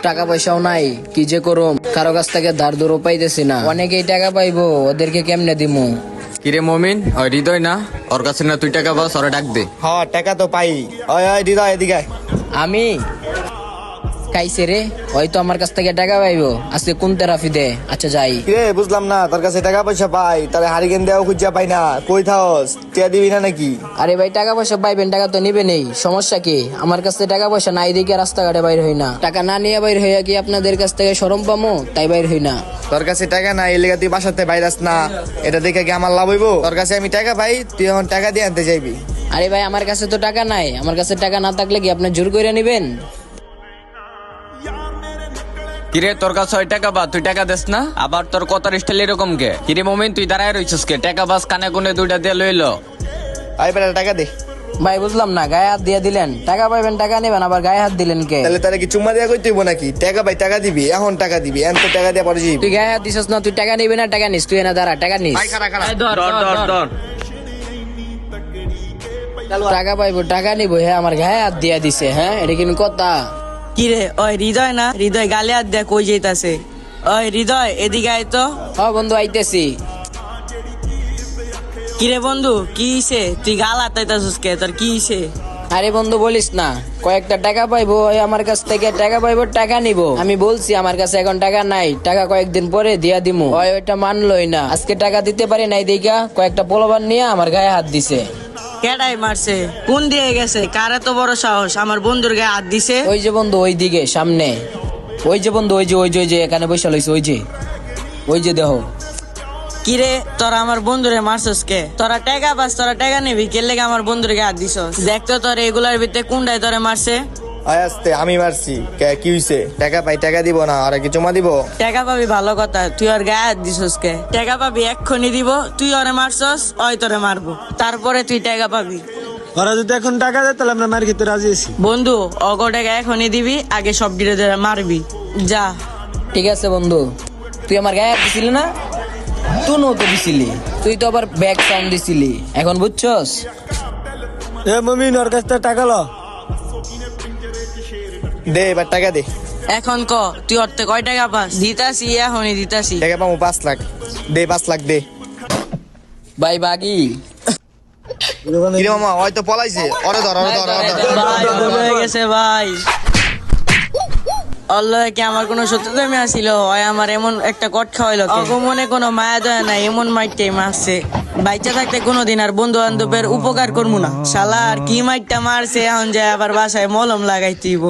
টাকা পয়সাও নাই, কি যে করুম, কারো কাছ থেকে ধার দূরও পাইতেছি না। অনেকেই টাকা পাইবো, ওদেরকে কেমনে দিমু? কিরে মমিন, ওই হৃদয় না? ওর কাছে না তুই টাকা পাস, ওরা ডাক দে। হ্যাঁ টাকা তো পাই। ওই ওই দিদা এদিকে আয়। আমি খাইছে রে, হয়তো আমার কাছ থেকে টাকা পাইবো। আজকে কোন তেরাফি দে? আচ্ছা যাই। কিরে বুঝলাম না, তোর কাছে টাকা পয়সা পাই, তাহলে হারিকেন দেওয়া খুঁজা পাই না, কই থাকস? টিয়া দিবি না নাকি? আরে ভাই টাকা পয়সা পাইবেন, টাকা তো নিবে নেই, সমস্যা কি? আমার কাছে টাকা পয়সা নাই দিকে রাস্তাঘাটে বাইর হই না। টাকা না নিয়ে বাইর হইয়া কি আপনাদের কাছ থেকে শরম পামো, তাই বাইর হই না। তোর কাছে টাকা নাই, এর লেগে তুই বাসাতে বাইরাস না, এটা দেখে কি আমার লাভ হইব? তোর কাছে আমি টাকা পাই, তুই এখন টাকা দিয়ে আনতে যাইবি? আরে ভাই আমার কাছে তো টাকা নাই, আমার কাছে টাকা না থাকলে কি আপনি জোর করে নিবেন? কিরে তোর কাছে ওই টাকা বা তুই টাকা দেস না? আবার তোর কথার স্টাইল এরকম কে? কিরে মমিন তুই দাঁড়ায় রইছিস কে? টাকা বাস কানে কোনে দুইটা দিয়ে লইলো। আই বেটা টাকা দে। ভাই বুঝলাম না, গায়ে হাত দিয়ে দিলেন, টাকা পাইবেন টাকা নেবেন, আবার গায়ে হাত দিলেন কে? তাহলে তারা কি চুম্মা দেওয়া কইতে হইব নাকি? টাকা পাই টাকা দিবি, এখন টাকা দিবি, এখন তো টাকা দিয়ে পরে যাইবি। তুই গায়ে হাত দিছিস না, তুই টাকা নিবি না টাকা নিস? তুই না দাঁড়া, টাকা নিস। টাকা পাইবো টাকা নিবো, হ্যাঁ আমার গায়ে হাত দিয়া দিছে, হ্যাঁ এটা কিন্তু কথা? কিরে ওই হৃদয় না? হৃদয় গালে হাত দেখ কই যাইতাছে। ওই হৃদয় এদিকে আয় তো। হ্যাঁ বন্ধু আইতেছি। কিরে বন্ধু কি হইছে? তুই গাল হাতাইতাছিস কে? তোর কি হইছে? আরে বন্ধু বলিস না, কয়েকটা টাকা পাইবো, ওই আমার কাছ থেকে টাকা পাইবো, টাকা নিবো। আমি বলছি আমার কাছে এখন টাকা নাই, টাকা কয়েকদিন পরে দিয়া দিমু। ওই ওইটা মানলই না, আজকে টাকা দিতে পারি নাই দেখা কয়েকটা পোলাপান নিয়ে আমার গায়ে হাত দিছে। কেডাই মারছে? কোন দিয়ে গেছে? কার এত বড় সাহস আমার বন্ধুর গায়ে হাত দিছে? ওই যে বন্ধু ওই দিকে সামনে, ওই যে বন্ধু ওই যে ওই যে ওই যে এখানে বসে লইছে, ওই যে দেহ। কিরে তোরা আমার বন্ধুরে মারছস কে? তোরা টাকা পাস, তোরা টাকা নিবি, কে লেগে আমার বন্ধুর গায়ে হাত দিছস? দেখতো তোর এগুলার ভিতরে কোনটাই তোরে মারছে? আয় আসতে আমি মারছি কি হইছে? টাকা পাই টাকা দিব না, আর কি চুম্মা দিব? টাকা পাবি ভালো কথা, তুই ওর গায়ে হাত দিছস কে? টাকা পাবি এক্ষুনি দিব, তুই ওরে মারছস, ওই তোরে মারবো, তারপরে তুই টাকা পাবি। ওরা যদি এখন টাকা দেয় তাহলে আমরা মার খেতে রাজি আছি। বন্ধু অগো টাকা এখনই দিবি, আগে সব ডিরে ধরে মারবি, যা। ঠিক আছে বন্ধু, তুই আমার গায়ে হাত দিছিলি না? তুই তো দিছিলি, তুই তো আবার ব্যাক সাউন্ড দিছিলি, এখন বুঝছস? এ মমিন ওর কাছ থেকে টাকা ল। দে এবার টাকা দে। এখন ক তুই অর্থে কয় টাকা পাস? দিতাছি, এখনই দিতাছি। টাকা পাবো 5 লাখ। দে 5 লাখ দে। ভাই বাগি কিরে মামা হয়তো পলাইছে, ওরে ধর ওরে ধর ওরে ধর। ভাই ভুল হয়ে গেছে ভাই। আল্লাহ কি আমার কোনো সত্যতামি আসিল? হয় আমার এমন একটা কট খাওয়াইলো, অগমনে কোনো মায়া দয়া নাই, এমন মাইটটাই মারছে। বাইচা থাকতে কোনোদিন আর বন্ধু বান্ধবের উপকার করবো না। শালা আর কি মাইটটা মারছে, এখন যায় আবার বাসায় মলম লাগাইতেইব।